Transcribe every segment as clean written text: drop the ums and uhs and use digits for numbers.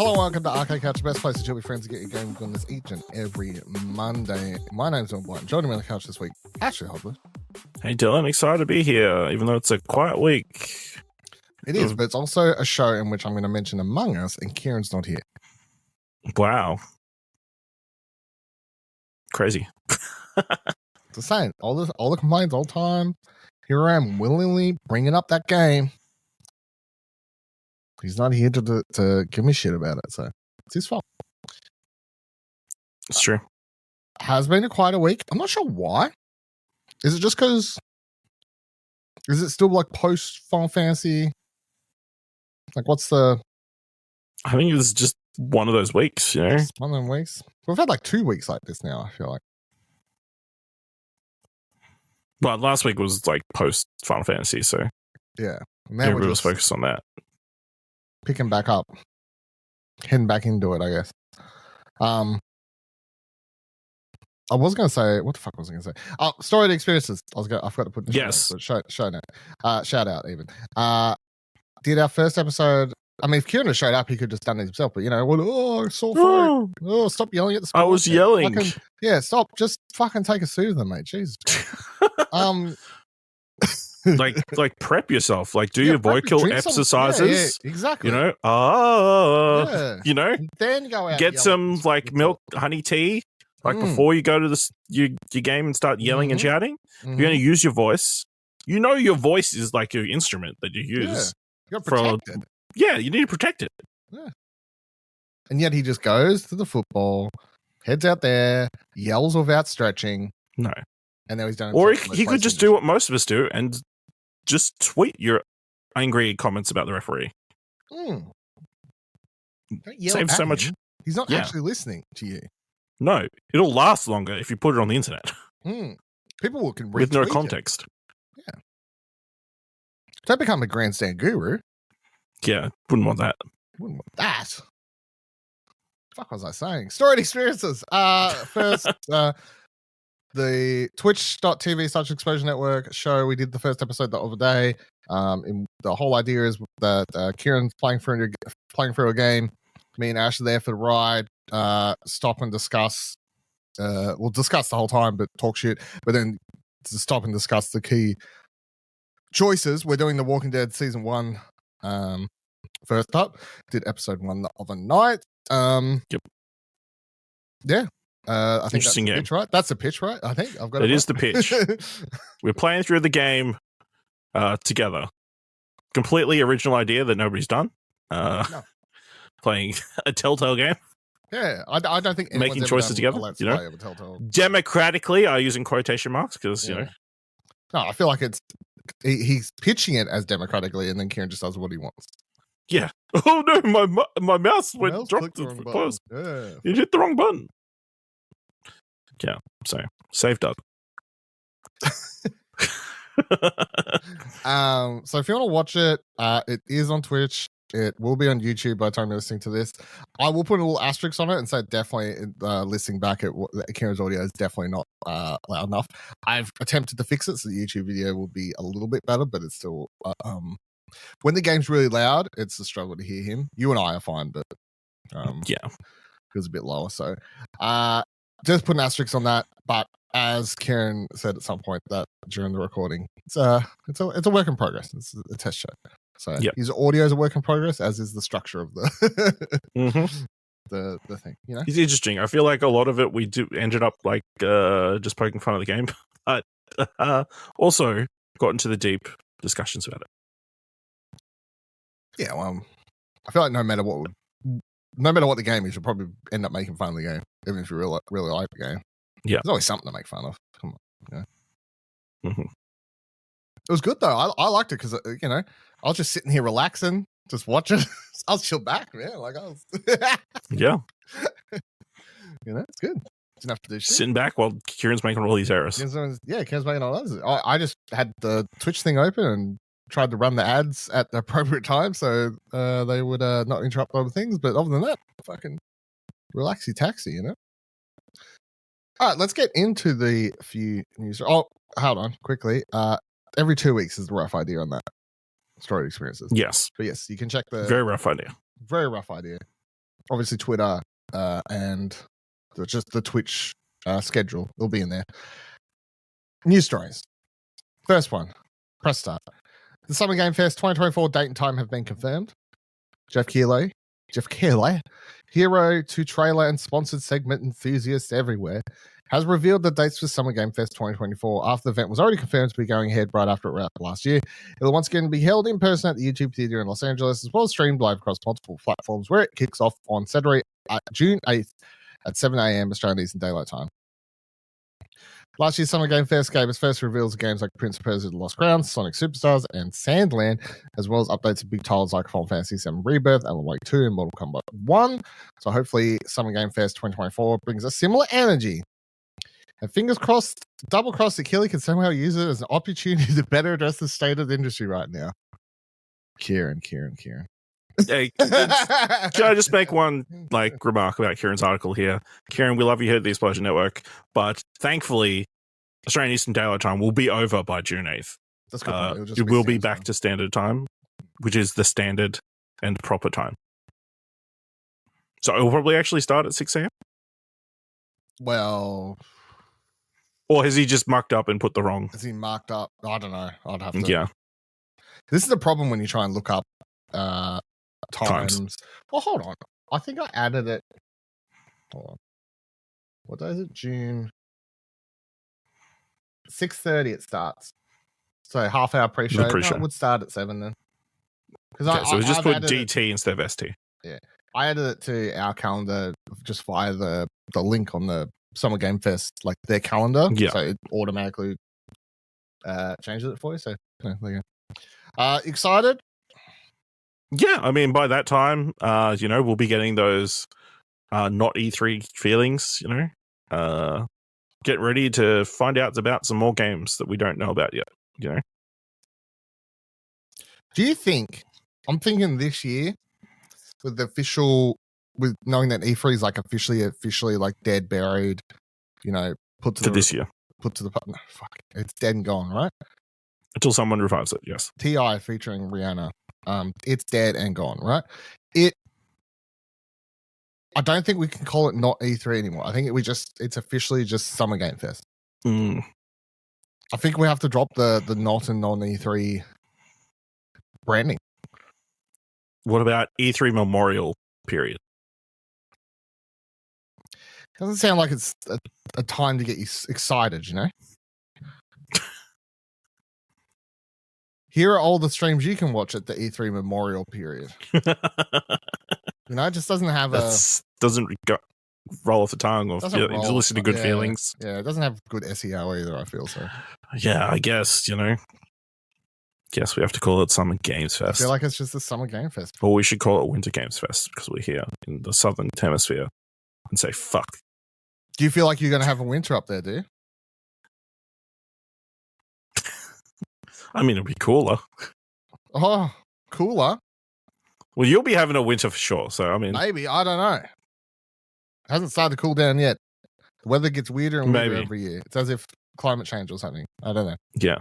Hello, welcome to Arcade Couch, the best place to chill with friends and get your game goodness each and every Monday. My name's John White. Joining me on the couch this week, Ashley Hodler. Hey Dylan, excited to be here, even though it's a quiet week. It is, but it's also a show in which I'm going to mention Among Us, and Kieran's not here. Wow. Crazy. Just saying, all the complaints all the time. Here I am willingly bringing up that game. He's not here to give me shit about it, so it's his fault. It's true. Has been quite a week. I'm not sure why. Is it just because? Is it still like post Final Fantasy? Like, what's the? I think it's just one of those weeks, you know? One of them weeks. We've had like 2 weeks like this now, I feel like. Well, last week was like post Final Fantasy, so yeah. everybody was focused on that. Picking back up. Heading back into it, I guess. I was going to say, what the fuck was I going to say? Oh, Storied Experiences. I forgot to put yes. Shout out. Shout out even. Did our first episode. I mean, if Kieran had showed up, he could have just done it himself. But, sore throat. Oh, stop yelling at the school. I was yelling. Stop. Just fucking take a suit of them, mate. Jesus. like prep yourself. Like do your vocal exercises. Yeah, exactly. You know, then go out. Get some like milk, honey tea. Like before you go to your game and start yelling and shouting. You're going to use your voice. You know your voice is like your instrument that you use. You got to protect it. Yeah, you need to protect it. Yeah. And yet he just goes to the football, heads out there, yells without stretching. No. And now he's done. Or he could just do what most of us do and just tweet your angry comments about the referee. Saves so much. He's not actually listening to you. No, it'll last longer if you put it on the internet. People can with no context. Yeah. Don't become a grandstand guru. Yeah, wouldn't want that. Wouldn't want that. Fuck was I saying? Storied Experiences. First, the Twitch.tv/Exposure Network show. We did the first episode the other day. The whole idea is that Kieran's playing through a game. Me and Ash are there for the ride. Stop and discuss. We'll discuss the whole time, but talk shit. But then to stop and discuss the key choices. We're doing The Walking Dead season 1. First up, did episode 1 the other night. Yep. Yeah. I think interesting that's the game. pitch, right? That's the pitch, right? I think I've got it. Is the pitch. We're playing through the game together. Completely original idea that nobody's done. No. Playing a Telltale game. Yeah, I don't think making choices together. Democratically, I use in quotation marks because you know. No, I feel like he's pitching it as democratically, and then Kieran just does what he wants. Yeah. Oh no, my mouse dropped the post. Yeah. You hit the wrong button. Yeah. So saved up. So if you want to watch it, it is on Twitch. It will be on YouTube by the time you're listening to this. I will put a little asterisk on it and say definitely listening back at Kieran's audio is definitely not loud enough. I've attempted to fix it so the YouTube video will be a little bit better, but it's still when the game's really loud, it's a struggle to hear him. You and I are fine, but it was a bit lower. So just put an asterisk on that. But as Kieran said at some point that during the recording, it's a work in progress. It's a test show. So his audio is a work in progress, as is the structure of the the thing. You know, it's interesting. I feel like a lot of it we ended up like just poking fun of the game, but also got into the deep discussions about it. Yeah, well, I feel like no matter what the game is, you'll probably end up making fun of the game, even if you really like the game. Yeah, there's always something to make fun of. Come on, Mm-hmm. It was good though. I liked it because I was just sitting here relaxing, just watching. I was chill back, man. Like I was. Yeah. It's good. Didn't have to do shit. Sitting back while Kieran's making all these errors. Kieran's making all those. I just had the Twitch thing open and tried to run the ads at the appropriate time so they would not interrupt other things. But other than that, fucking relaxy taxi, All right, let's get into the few news. Oh, hold on, quickly. Every 2 weeks is the rough idea on that. Storied Experiences. Yes. But yes, you can check the... Very rough idea. Very rough idea. obviously Twitter and just the Twitch schedule. It'll be in there. News stories. First one, press start. The Summer Game Fest 2024 date and time have been confirmed. Geoff Keighley, hero to trailer and sponsored segment enthusiasts everywhere, has revealed the dates for Summer Game Fest 2024 after the event was already confirmed to be going ahead right after it wrapped last year. It will once again be held in person at the YouTube Theatre in Los Angeles, as well as streamed live across multiple platforms, where it kicks off on Saturday, June 8th at 7 a.m. Australian Eastern Daylight Time. Last year's Summer Game Fest gave us first reveals of games like Prince of Persia: The Lost Crowns, Sonic Superstars, and Sandland, as well as updates of big titles like Final Fantasy VII Rebirth, Alan Wake 2, and Mortal Kombat 1. So hopefully Summer Game Fest 2024 brings a similar energy. And fingers crossed, double crossed, that Keighley can somehow use it as an opportunity to better address the state of the industry right now. Kieran. Hey, can I just make one remark about Kieran's article here? Kieran, we love you here at the Explosion Network, but thankfully, Australian Eastern Daylight Time will be over by June 8th. That's good. It will be back to standard time, which is the standard and proper time. So it will probably actually start at 6 a.m. Well, or has he just mucked up and put the wrong? Has he marked up? I don't know. I'd have to. Yeah. This is the problem when you try and look up times. Well, hold on. I think I added it. Hold on. What day is it? June 6:30. It starts. So half hour pre-show. No, it would start at 7 then. So we just put GT instead of ST. Yeah, I added it to our calendar just via the link on the Summer Game Fest, like their calendar. Yeah. So it automatically changes it for you. So there you go. Excited? Yeah, I mean, by that time, we'll be getting those not E3 feelings, get ready to find out about some more games that we don't know about yet, Do you think, I'm thinking this year, with knowing that E3 is like officially like dead, buried, put to this year. Put to the, no, fuck, it's dead and gone, right? Until someone revives it, yes. T.I. featuring Rihanna. It's dead and gone, right? I don't think we can call it not E3 anymore. I think it's officially just Summer Game Fest. I think we have to drop the not and non E3 branding. What about E3 Memorial period? Doesn't sound like it's a time to get you excited, Here are all the streams you can watch at the E3 Memorial period. It just doesn't have doesn't roll off the tongue or listen to good feelings. Yeah, it doesn't have good SEO either, I feel so. Yeah, I guess, Guess we have to call it Summer Games Fest. I feel like it's just the Summer Game Fest. Or we should call it Winter Games Fest because we're here in the Southern Hemisphere and say fuck. Do you feel like you're going to have a winter up there, do you? I mean, it'll be cooler. Oh, cooler? Well, you'll be having a winter for sure. So, I mean, maybe. I don't know. It hasn't started to cool down yet. The weather gets weirder and weirder every year. It's as if climate change or something. I don't know. Yeah.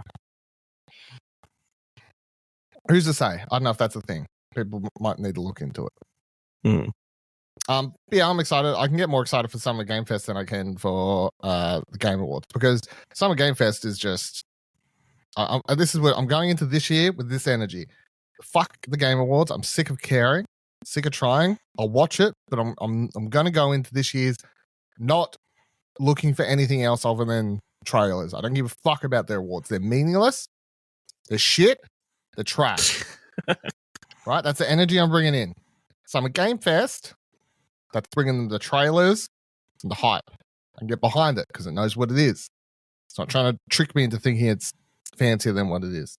Who's to say? I don't know if that's a thing. People might need to look into it. Yeah, I'm excited. I can get more excited for Summer Game Fest than I can for the Game Awards, because Summer Game Fest is just. This is what I'm going into this year with this energy. Fuck the Game Awards. I'm sick of caring, sick of trying. I'll watch it, but I'm going to go into this year's not looking for anything else other than trailers. I don't give a fuck about their awards. They're meaningless. They're shit. They're trash. Right? That's the energy I'm bringing in. Summer Game Fest. That's bringing them the trailers and the hype. I can get behind it because it knows what it is. It's not trying to trick me into thinking it's fancier than what it is.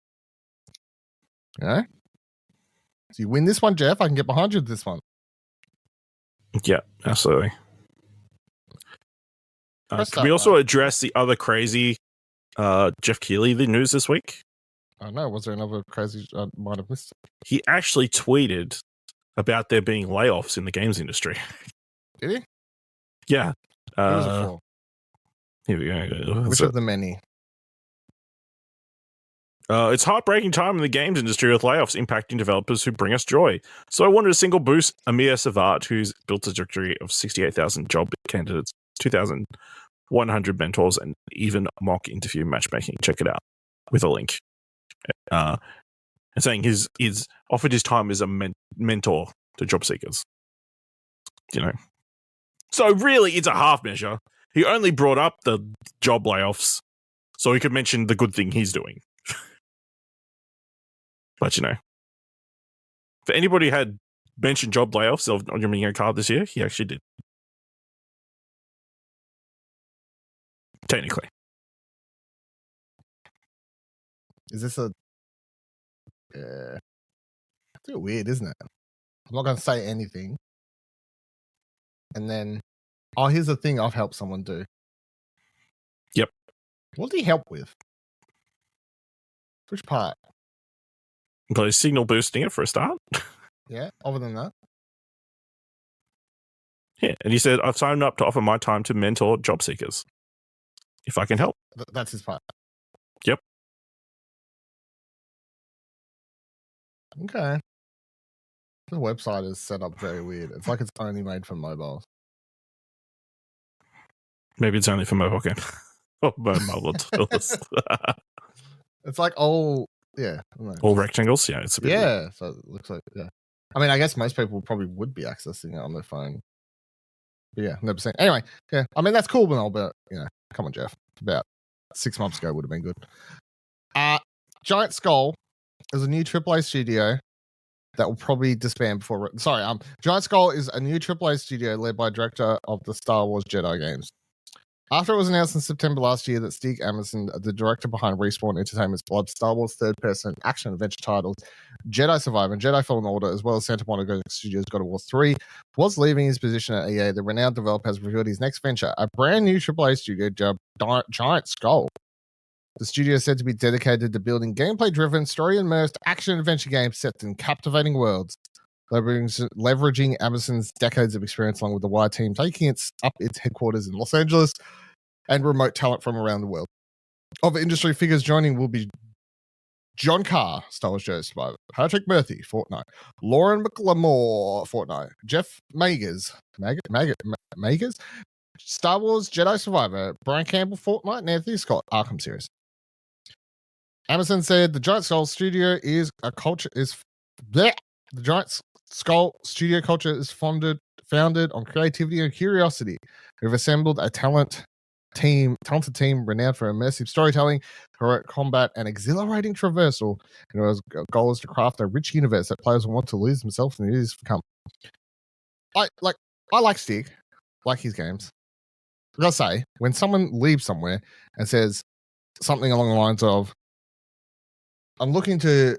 So you win this one, Geoff. I can get behind you with this one. Yeah, absolutely. Can we also address the other crazy Geoff Keighley news this week? I don't know. Was there another crazy? I might have missed it. He actually tweeted about there being layoffs in the games industry. Did he? Yeah. Who was it for? Here we go. Which of the many? It's heartbreaking time in the games industry with layoffs impacting developers who bring us joy. So I wanted a single boost Amir Savart, who's built a directory of 68,000 job candidates, 2,100 mentors, and even mock interview matchmaking. Check it out with a link. And saying he's offered his time as a mentor to job seekers. So really, it's a half measure. He only brought up the job layoffs so he could mention the good thing he's doing. But, if anybody had mentioned job layoffs on your bingo card this year, he actually did. Technically. Is this a... Yeah. It's a bit weird, isn't it? I'm not going to say anything. And then, here's the thing I've helped someone do. Yep. What did he help with? Which part? But he's signal boosting it for a start. Yeah, other than that. Yeah, and he said, I've signed up to offer my time to mentor job seekers. If I can help. That's his part. Yep. Okay. The website is set up very weird. It's like it's only made for mobiles. Maybe it's only for mobile game. Or mobile tools. It's like all rectangles. Yeah, it's a bit weird. So it looks like I mean, I guess most people probably would be accessing it on their phone. But yeah, never seen. Anyway, yeah. I mean, that's cool and all, but come on, Geoff. About 6 months ago would have been good. Giant Skull is a new AAA studio that will probably disband before. Giant Skull is a new AAA studio led by director of the Star Wars Jedi games. After it was announced in September last year that Stig Amerson, the director behind Respawn Entertainment's beloved Star Wars third-person action-adventure titles Jedi Survivor and Jedi Fallen Order, as well as Santa Monica Studios' God of War 3, was leaving his position at EA, the renowned developer has revealed his next venture, a brand new AAA studio dubbed Giant Skull. The studio is said to be dedicated to building gameplay-driven, story-immersed action-adventure games set in captivating worlds, leveraging Amerson's decades of experience along with the Wire team, taking up its headquarters in Los Angeles and remote talent from around the world. Other industry figures joining will be John Carr, Star Wars Jedi Survivor, Patrick Murphy, Fortnite, Lauren McLemore, Fortnite, Jeff Magers, Star Wars Jedi Survivor, Brian Campbell, Fortnite, and Anthony Scott, Arkham series. Emerson said the Giant Skull Studio the Giant Skull Studio culture is founded on creativity and curiosity. We've assembled a talented team renowned for immersive storytelling, heroic combat, and exhilarating traversal. And our goal is to craft a rich universe that players will want to lose themselves in the years to come. I like Stig, like his games. I gotta say, when someone leaves somewhere and says something along the lines of, I'm looking to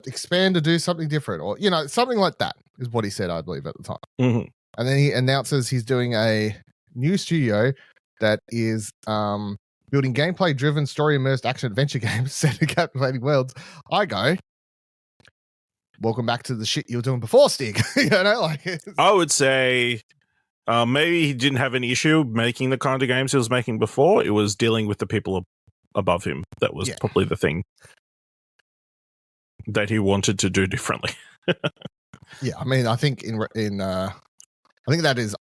expand to do something different, or something like that is what he said, I believe, at the time. Mm-hmm. And then he announces he's doing a new studio that is building gameplay-driven, story-immersed action-adventure games set in captivating worlds. I go, welcome back to the shit you were doing before, Stig. I would say maybe he didn't have an issue making the kind of games he was making before. It was dealing with the people above him that was probably the thing that he wanted to do differently. Yeah, I mean, I think I think that is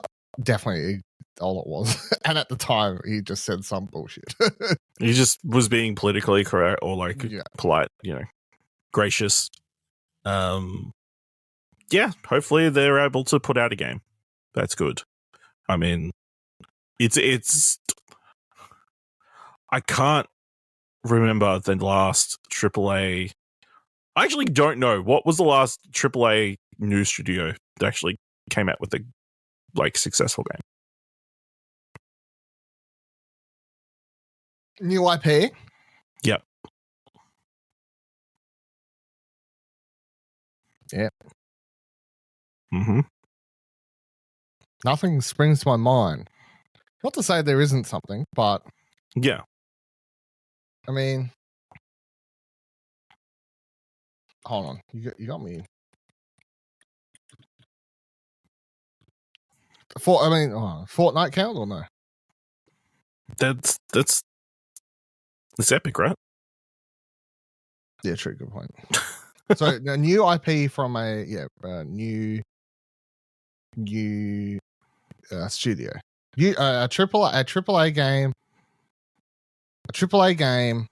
definitely all it was. And at the time, he just said some bullshit. He just was being politically correct or polite, gracious. Hopefully they're able to put out a game. That's good. I mean, it's I can't remember the last AAA. I actually don't know. What was the last AAA new studio that actually came out with a successful game? New IP? Yep. Yeah. Mm-hmm. Nothing springs to my mind. Not to say there isn't something, but yeah. I mean, hold on. You got me. Fortnite count or no? That's epic, right? Yeah, true. Good point. So a new IP from a new studio, a AAA game,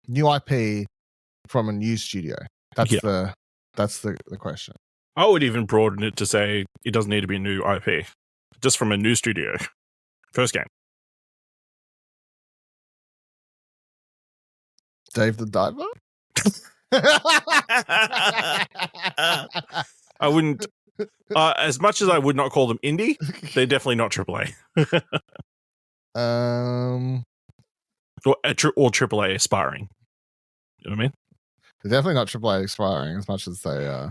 new IP from a new studio. That's the question. I would even broaden it to say it doesn't need to be a new IP, just from a new studio. First game. Dave the Diver. I wouldn't. As much as I would not call them indie, they're definitely not AAA. Or AAA aspiring. You know what I mean? They're definitely not AAA aspiring as much as they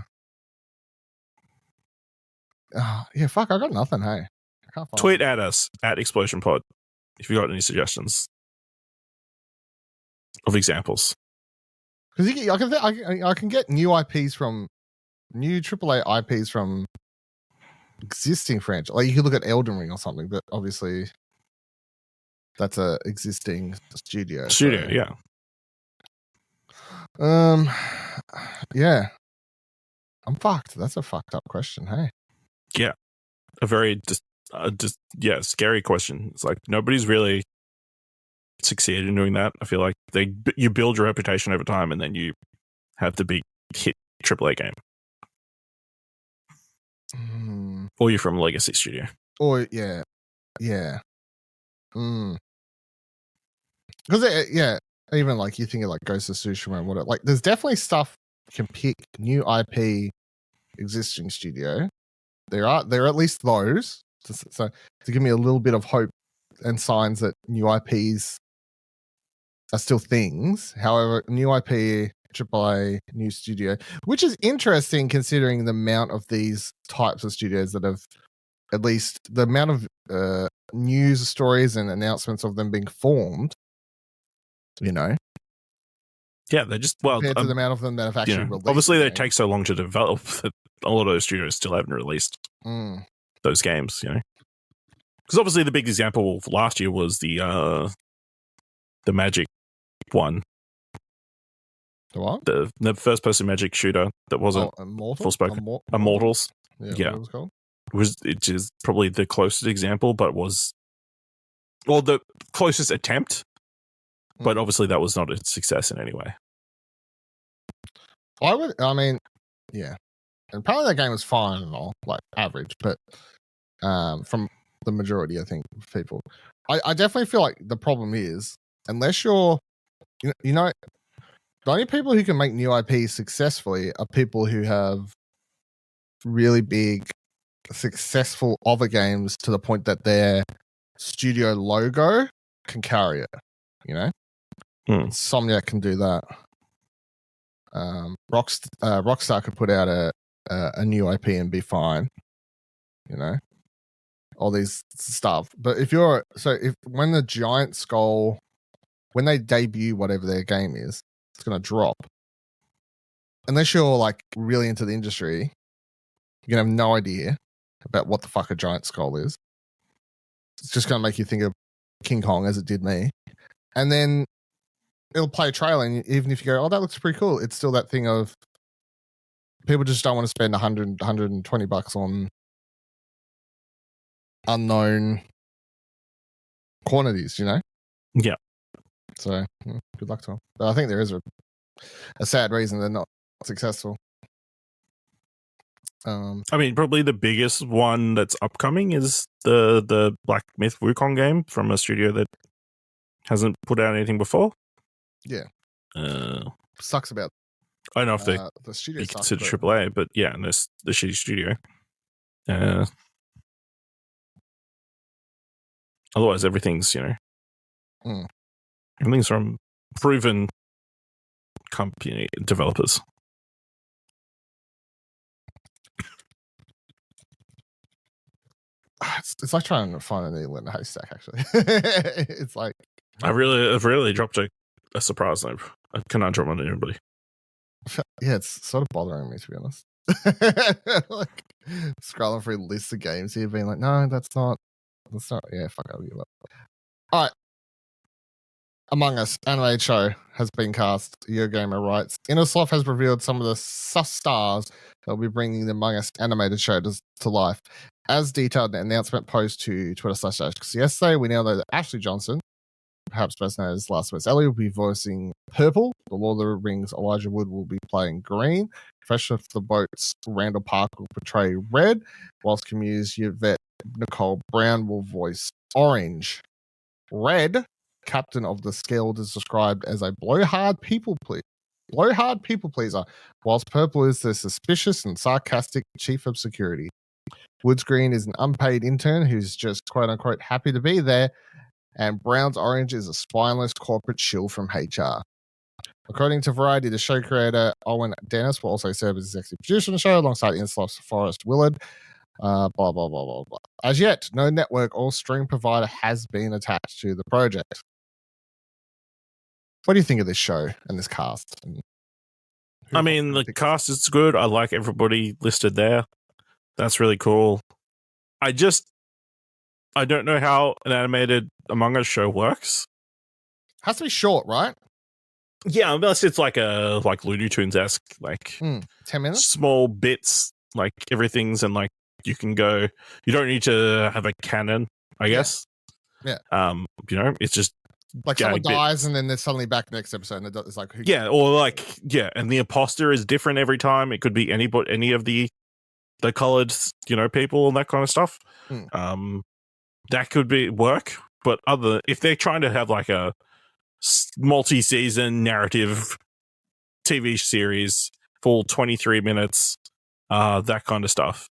yeah, fuck, I got nothing, hey. I can't find Tweet at us at Explosion Pod if you got any suggestions of examples. Because I can get new IPs from new AAA IPs from existing franchise. Like you could look at Elden Ring or something, but obviously that's a existing studio. Yeah. Yeah. I'm fucked. That's a fucked up question, hey. Yeah. A very scary question. It's like nobody's really succeeded in doing that. I feel like you build your reputation over time and then you have the big hit AAA game. Or you're from a legacy studio. Or yeah. Because even like you think of like Ghost of Tsushima and whatever. Like there's definitely stuff you can pick, new IP, existing studio. There are at least those. So to give me a little bit of hope and signs that new IPs are still things. However, new IP, AAA, new studio, which is interesting considering the amount of these types of studios that have, at least the amount of news stories and announcements of them being formed, you know. Yeah, they're just, compared to the amount of them that have actually released. Obviously, they take so long to develop that a lot of those studios still haven't released those games, you know. Because obviously the big example last year was the Magic one. The what? The first-person Magic shooter that wasn't full spoken. Immortals. Yeah. What it was called? It is probably the closest example, but the closest attempt. But obviously that was not a success in any way. Yeah. And apparently that game was fine and all, like average, but from the majority, I think, of people. I definitely feel like the problem is, unless you're, you know, the only people who can make new IP successfully are people who have really big, successful other games to the point that their studio logo can carry it, you know? Insomniac can do that. Rockstar could put out a new IP and be fine, you know, all these stuff. But when the Giant Skull, when they debut whatever their game is, it's going to drop. Unless you're like really into the industry, you're going to have no idea about what the fuck a Giant Skull is. It's just going to make you think of King Kong, as it did me. And then it'll play a trailer, and even if you go, oh, that looks pretty cool, it's still that thing of people just don't want to spend $120 on unknown quantities, you know? Yeah. So good luck to them. But I think there is a sad reason they're not successful. I mean, probably the biggest one that's upcoming is the Black Myth Wukong game from a studio that hasn't put out anything before. Yeah. Sucks about. I don't know if the studio be considered AAA, but yeah, and it's the shitty studio. Otherwise, everything's, you know, everything's from proven company developers. It's like trying to find a needle in a haystack. Actually, it's like I've really dropped a surprise note. I cannot drop on anybody. Yeah, it's sort of bothering me, to be honest. Like scrolling through lists of games here, being like, no, that's not. Yeah, fuck, I'll give up. All right, Among Us animated show has been cast. Eurogamer writes, Innersloth has revealed some of the sus stars that will be bringing the Among Us animated show to life. As detailed in an announcement post to Twitter/X yesterday, we now know that Ashley Johnson, perhaps best known as Last of Us Ellie, will be voicing Purple. The Lord of the Rings Elijah Wood will be playing Green. Fresh off the Boats Randall Park will portray Red, whilst Commune's Yvette Nicole Brown will voice Orange. Red, captain of the Skeld, is described as a blowhard people pleaser, whilst Purple is the suspicious and sarcastic chief of security. Woods Green is an unpaid intern who's just quote-unquote happy to be there, and Brown's Orange is a spineless corporate shill from HR. According to Variety, the show creator Owen Dennis will also serve as executive producer on the show alongside Inslop's Forrest Willard. Blah, blah, blah, blah, blah. As yet, no network or stream provider has been attached to the project. What do you think of this show and this cast? I mean, the cast is good. I like everybody listed there. That's really cool. I don't know how an animated Among Us show works. Has to be short, right? Yeah, unless it's like Looney Tunes-esque, 10 minutes, small bits, like everything's, and like you can go. You don't need to have a canon, I guess. Yeah. It's just like someone dies and then they're suddenly back next episode, and it's like and the imposter is different every time. It could be any of the colored, people and that kind of stuff. That could be work, but if they're trying to have like a multi-season narrative TV series, full 23 minutes, that kind of stuff,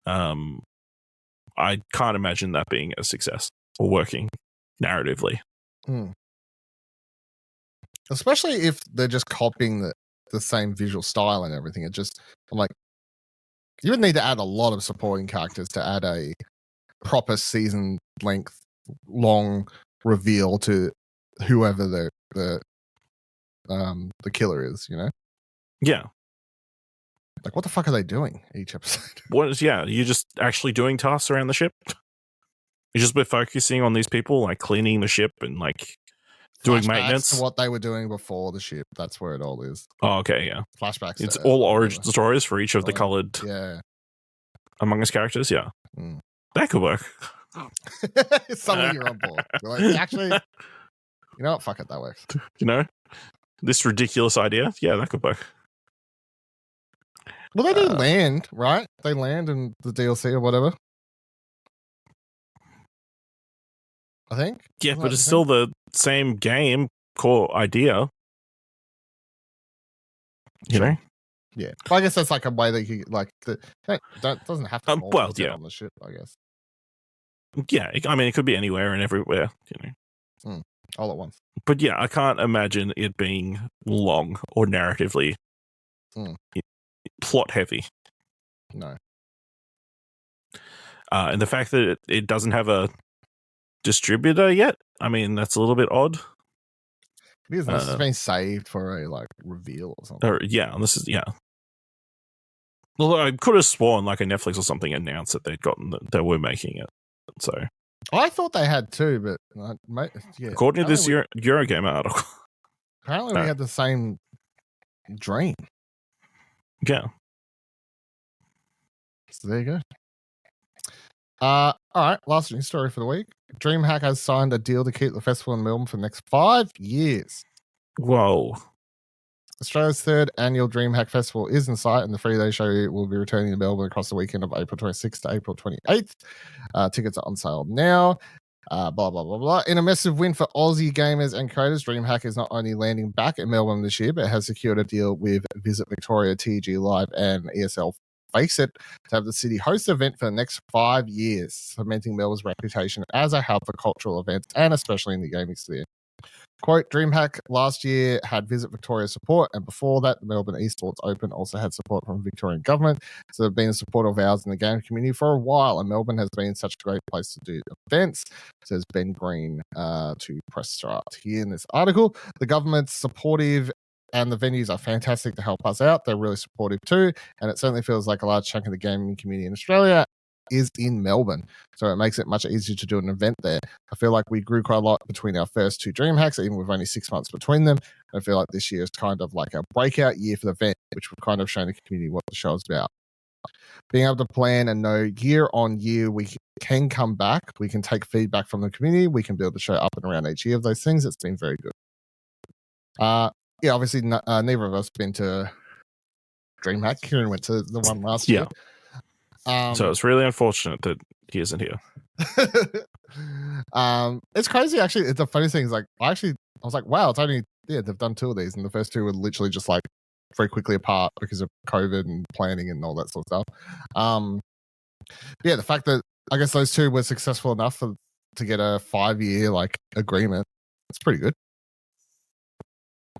I can't imagine that being a success or working narratively. Especially if they're just copying the same visual style and everything. I'm like, you would need to add a lot of supporting characters to add a proper season length long reveal to whoever the killer is, Yeah. Like, what the fuck are they doing each episode? You're just actually doing tasks around the ship. You're just focusing on these people, like cleaning the ship and like doing maintenance. To what they were doing before the ship. That's where it all is. Oh, okay, yeah. Flashbacks. It's all origin stories for each of the colored Among Us characters, yeah. That could work. Suddenly you're on board. You're like, actually, you know what? Fuck it, that works. This ridiculous idea, yeah, that could work. Well, they do land, right? They land in the DLC or whatever. I think. Yeah, but it's still the same game core idea. You know? Yeah. Well, I guess that's like a way that you like doesn't have to on the ship, I guess. Yeah, I mean it could be anywhere and everywhere, all at once. But yeah, I can't imagine it being long or narratively plot heavy. No. And the fact that it doesn't have a distributor yet, I mean, that's a little bit odd. It is. This has been saved for a reveal or something. This is Well, I could have sworn like a Netflix or something announced that they'd gotten that they were making it. So I thought they had too, but according to this Eurogamer article, apparently we had the same dream. Yeah. So there you go. All right, last news story for the week. Dreamhack has signed a deal to keep the festival in Melbourne for the next 5 years. Whoa. Australia's third annual Dreamhack Festival is in sight, and the 3-day show will be returning to Melbourne across the weekend of April 26th to April 28th. Tickets are on sale now. Blah, blah, blah, blah. In a massive win for Aussie gamers and creators, Dreamhack is not only landing back in Melbourne this year, but has secured a deal with Visit Victoria, TG Live, and ESL Face It to have the city host the event for the next 5 years, cementing Melbourne's reputation as a hub for cultural events and especially in the gaming sphere. Quote, Dreamhack last year had Visit Victoria support, and before that, the Melbourne Esports Open also had support from the Victorian government. So they've been a supporter of ours in the game community for a while, and Melbourne has been such a great place to do events, says Ben Green to Press Start here in this article. The government's supportive and the venues are fantastic to help us out. They're really supportive too, and it certainly feels like a large chunk of the gaming community in Australia is in Melbourne. So it makes it much easier to do an event there. I feel like we grew quite a lot between our first 2 Dreamhacks, even with only 6 months between them. I feel like this year is kind of like a breakout year for the event, which we've kind of shown the community what the show is about. Being able to plan and know year on year we can come back, we can take feedback from the community, we can build the show up and around each year of those things. It's been very good. Obviously neither of us been to DreamHack. Kieran went to the one last year. So it's really unfortunate that he isn't here. It's crazy actually. The funny thing is like I was like, wow, it's only they've done 2 of these, and the first 2 were literally just like very quickly apart because of COVID and planning and all that sort of stuff. The fact that I guess those 2 were successful enough to get a 5-year like agreement, it's pretty good.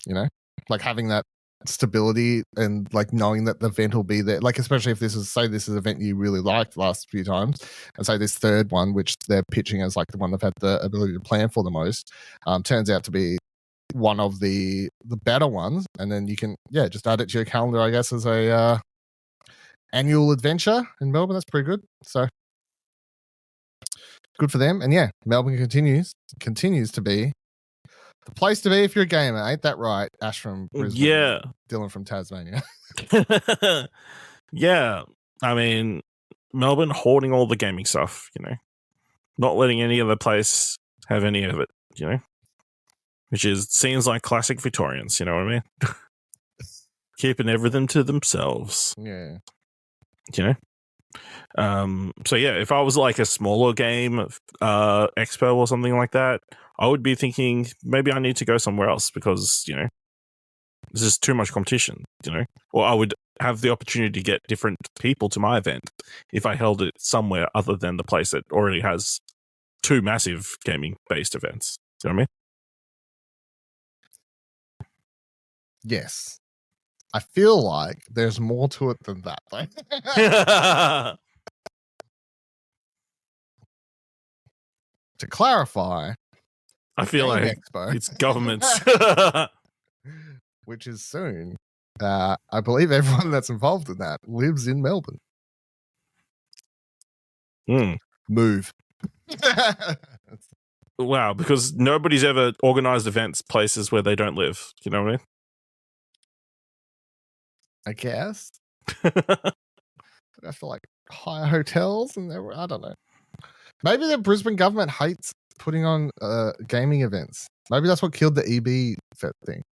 You know, like having that stability and like knowing that the event will be there, like especially if this is an event you really liked the last few times, and say this 3rd one, which they're pitching as like the one they've had the ability to plan for the most, turns out to be one of the better ones, and then you can just add it to your calendar, I guess, as a annual adventure in Melbourne. That's pretty good. So good for them. And Melbourne continues to be the place to be if you're a gamer. Ain't that right, Ash from Brisbane? Dylan from Tasmania. I mean, Melbourne hoarding all the gaming stuff, you know, not letting any other place have any of it, you know, which seems like classic Victorians, you know what I mean? Keeping everything to themselves. Yeah. You know? If I was like a smaller game expo or something like that, I would be thinking maybe I need to go somewhere else because, you know, there's just too much competition, you know? Or I would have the opportunity to get different people to my event if I held it somewhere other than the place that already has 2 massive gaming-based events. You know what I mean? Yes. I feel like there's more to it than that, though. To clarify, I feel like Expo, it's governments. which is soon. I believe everyone that's involved in that lives in Melbourne. Move. Wow, because nobody's ever organized events places where they don't live. You know what I mean? I guess. I have to like hire hotels and I don't know. Maybe the Brisbane government hates putting on gaming events. Maybe that's what killed the EB thing.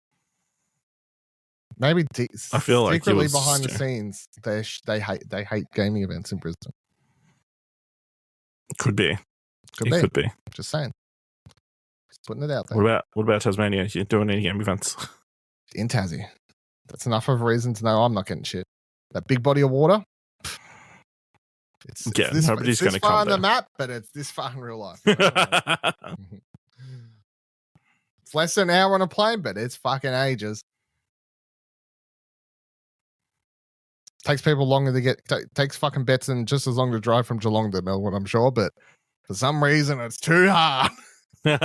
Maybe I feel like secretly behind the scenes they hate gaming events in Brisbane. Could be. Could be. Just saying. Just putting it out there. What about Tasmania? You doing any game events? In Tassie. That's enough of a reason to know I'm not getting shit. That big body of water. It's nobody's going to come on there. the map, but it's this far in real life. It's less than an hour on a plane, but it's fucking ages. Takes people longer to get. Takes fucking Betson just as long to drive from Geelong to Melbourne, I'm sure, but for some reason it's too hard. All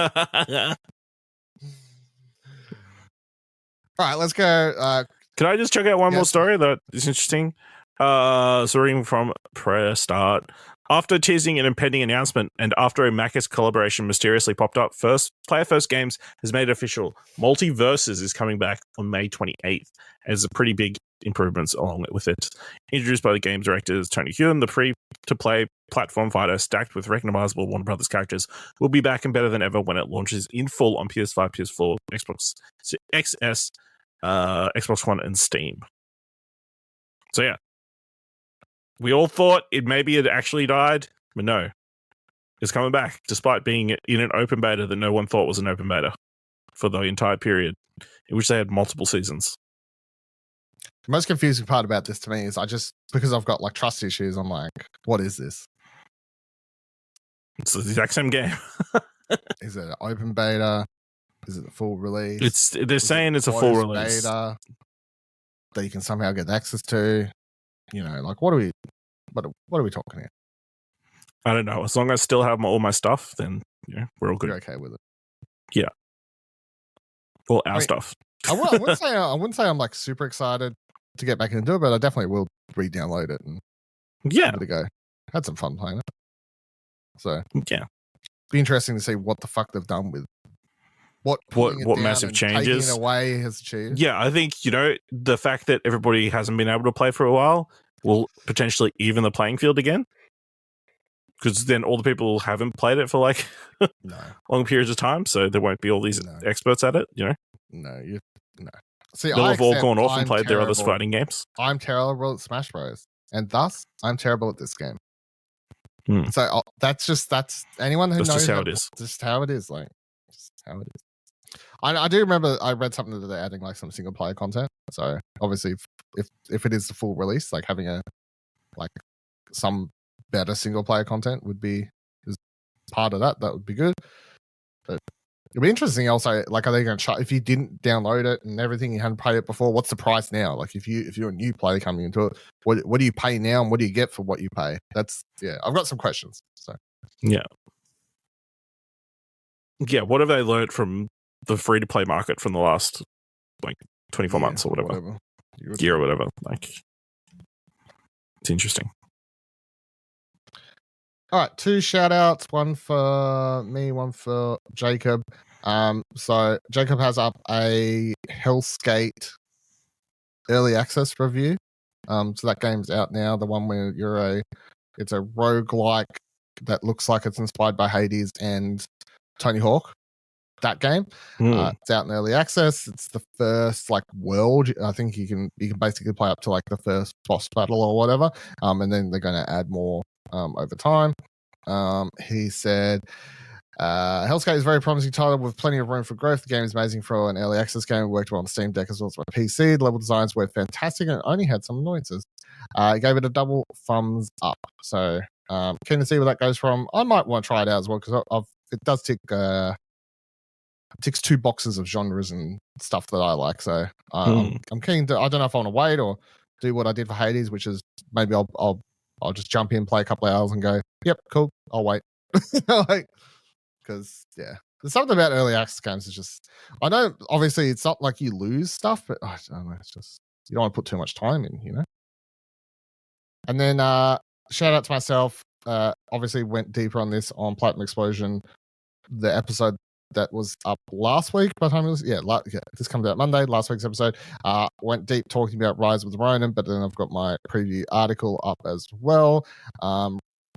right, let's go. Can I just check out one more story that is interesting? Reading from Press Start. After teasing an impending announcement and after a Macus collaboration mysteriously popped up, Player First Games has made it official. MultiVersus is coming back on May 28th as a pretty big improvements along with it. Introduced by the game directors Tony Hewen, the free-to-play platform fighter stacked with recognizable Warner Brothers characters will be back and better than ever when it launches in full on PS5, PS4, Xbox XS, Xbox One, and Steam. So yeah. We all thought it had actually died, but no. It's coming back, despite being in an open beta that no one thought was an open beta for the entire period, in which they had multiple seasons. The most confusing part about this to me is because I've got like trust issues, I'm like, what is this? It's the exact same game. Is it an open beta? Is it a full release? They're saying it's a full release. Beta that you can somehow get access to. You know, like what are we talking here? I don't know. As long as I still have all my stuff, then we're all good. You're okay with it. Yeah. All our stuff. I wouldn't say I'm like super excited to get back into it, but I definitely will re-download it and give it a go. Had some fun playing it. So yeah, be interesting to see what the fuck they've done with what massive changes, taking it away has achieved. Yeah, I think the fact that everybody hasn't been able to play for a while will potentially even the playing field again. Because then all the people haven't played it for like long periods of time, so there won't be all these experts at it. No. See, they'll have all gone off and played their other fighting games. I'm terrible at Smash Bros, and thus I'm terrible at this game. Hmm. So that's anyone who knows just how it is. Just how it is, like just how it is. I do remember I read something that they're adding like some single player content. So obviously, if it is the full release, like having some better single player content would be as part of that. That would be good. But it'd be interesting also, like, are they going to if you didn't download it and everything, you hadn't paid it before, what's the price now? Like if you're a new player coming into it, what do you pay now and what do you get for what you pay? I've got some questions. So yeah, what have they learned from the free to play market from the last like 24 months or whatever. Year or whatever? Like, it's interesting. All right, 2 shout outs, one for me, one for Jacob. So Jacob has up a HelSkate early access review. So that game's out now. The one where it's a roguelike that looks like it's inspired by Hades and Tony Hawk. That game. It's out in early access. It's the first like world. I think you can basically play up to like the first boss battle or whatever. And then they're going to add more over time. He said, HelSkate is a very promising title with plenty of room for growth. The game is amazing for an early access game. It worked well on Steam Deck as well as my PC. The level designs were fantastic and it only had some annoyances. I gave it a double thumbs up. So keen to see where that goes from. I might want to try it out as well because it does ticks 2 boxes of genres and stuff that I like. So I'm keen to. I don't know if I want to wait or do what I did for Hades, which is maybe I'll just jump in, play a couple of hours, and go, yep, cool, I'll wait. Because there's something about early access games. It's just, I know obviously it's not like you lose stuff, but I don't know. It's just you don't want to put too much time in, And then shout out to myself. Obviously went deeper on this on Platinum Explosion, the episode that was up last week by the time it was this comes out Monday. Last week's episode went deep talking about Rise with Ronin, but then I've got my preview article up as well.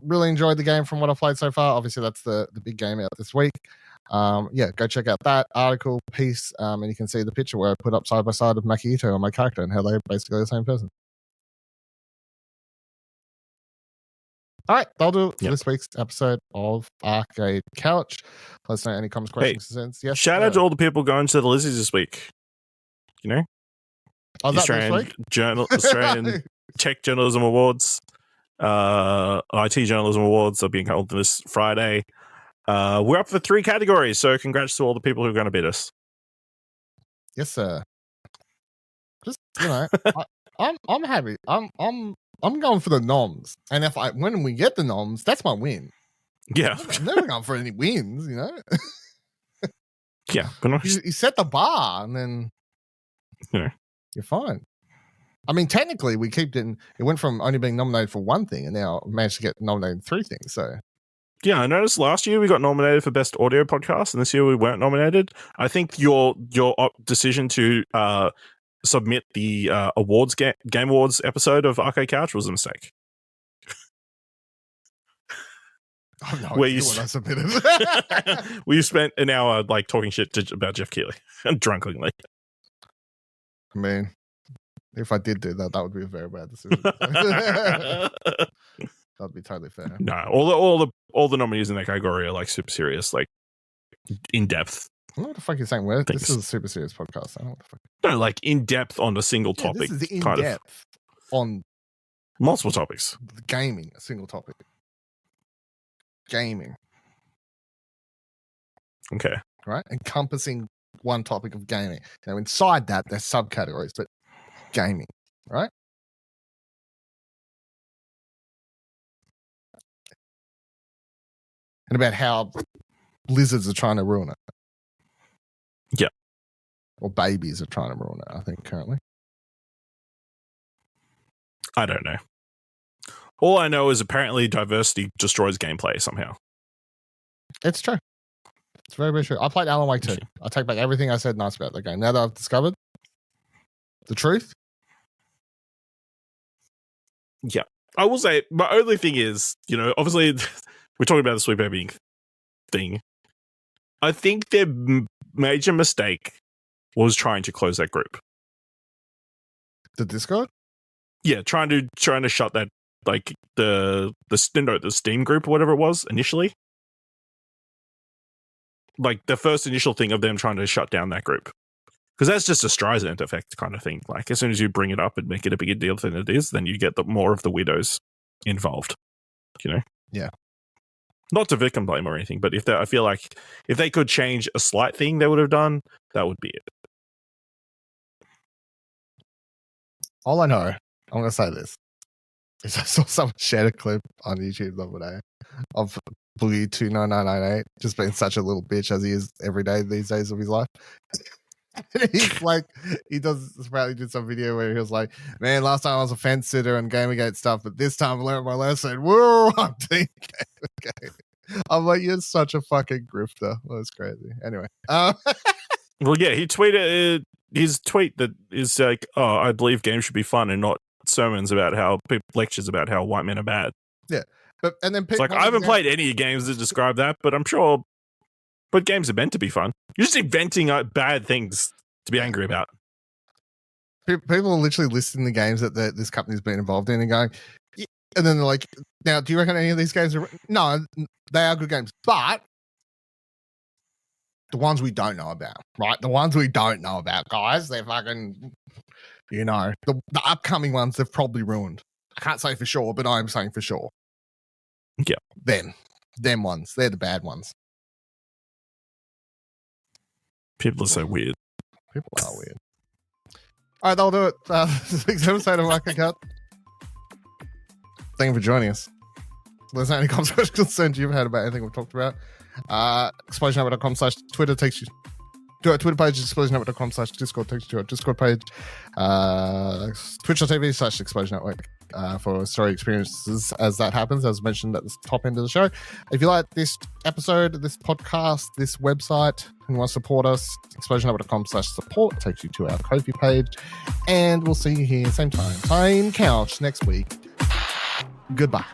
Really enjoyed the game from what I've played so far. Obviously that's the big game out this week. Go check out that article piece, and you can see the picture where I put up side by side of Makito and my character and how they're basically the same person. All right, that'll do this week's episode of Arcade Couch. Let us know any comments, questions, concerns. Yes. Shout out to all the people going to the Lizzies this week. Australian Tech Journalism Awards, IT Journalism Awards are being held this Friday. We're up for 3 categories, so congrats to all the people who are going to beat us. Yes, sir. Just I'm happy. I'm going for the noms, and when we get the noms, that's my win. Yeah, I'm never going for any wins, Yeah, you set the bar, and then you're fine. I mean, technically, we keep getting. It went from only being nominated for 1 thing, and now managed to get nominated 3 things. So, yeah, I noticed last year we got nominated for Best Audio Podcast, and this year we weren't nominated. I think your decision to submit the Game Awards episode of Arcade Couch was a mistake. I have no idea what I submitted. We spent an hour like talking shit about Geoff Keighley and drunkenly. I mean, if I did do that, that would be a very bad decision. That'd be totally fair. No, all the nominees in that category are like super serious, like in depth. I don't know what the fuck you're saying. This is a super serious podcast. I don't know what the fuck. No, like in depth on a single topic. This is in depth on multiple topics. Gaming, a single topic. Gaming. Okay. Right? Encompassing one topic of gaming. Now, inside that, there's subcategories, but gaming, right? And about how lizards are trying to ruin it. Yeah. Or babies are trying to ruin it, I think, currently. I don't know. All I know is apparently diversity destroys gameplay somehow. It's true. It's very, very true. I played Alan Wake 2. I take back everything I said nice about the game. Now that I've discovered the truth. Yeah. I will say, my only thing is, obviously, we're talking about the Sweet Baby thing. I think their major mistake was trying to close that group. The Discord? Yeah, trying to shut that, like, the Steam group or whatever it was initially. Like, the first initial thing of them trying to shut down that group. Because that's just a Streisand effect kind of thing. Like, as soon as you bring it up and make it a bigger deal than it is, then you get more of the weirdos involved. Yeah. Not to victim blame or anything, but I feel like if they could change a slight thing they would have done, that would be it. All I know, I'm going to say this, is I saw someone share a clip on YouTube the other day of Boogie29998 just being such a little bitch as he is every day these days of his life. He's like, he apparently did some video where he was like, man, last time I was a fence sitter and Gamergate stuff, but this time I learned my lesson. Whoa, I'm team Gamergate. I'm like, you're such a fucking grifter. That's crazy. Anyway. Well, yeah, he tweeted his tweet that is like, oh, I believe games should be fun and not sermons about lectures about how white men are bad. Yeah. And then it's like, I haven't played any games that describe that, but I'm sure. But games are meant to be fun. You're just inventing bad things to be angry about. People are literally listing the games that this company's been involved in and going, yeah. And then they're like, now, do you reckon any of these games are... No, they are good games, but the ones we don't know about, right? The ones we don't know about, guys, they're fucking, the upcoming ones they've probably ruined. I can't say for sure, but I'm saying for sure. Yeah. Them ones. They're the bad ones. People are so weird. People are weird. All right, that'll do it. This week's episode of Whack a Cut. Thank you for joining us. Let us know any comments, questions, concerns you've had about anything we've talked about. ExplosionNetwork.com/Twitter takes you to our Twitter page, ExplosionNetwork.com/Discord takes you to our Discord page. Twitch.tv/ExplosionNetwork for Storied Experiences as that happens, as mentioned at the top end of the show. If you like this episode, this podcast, this website, and want to support us, ExplosionNetwork.com/support takes you to our Ko-fi page. And we'll see you here same time, same couch next week. Goodbye.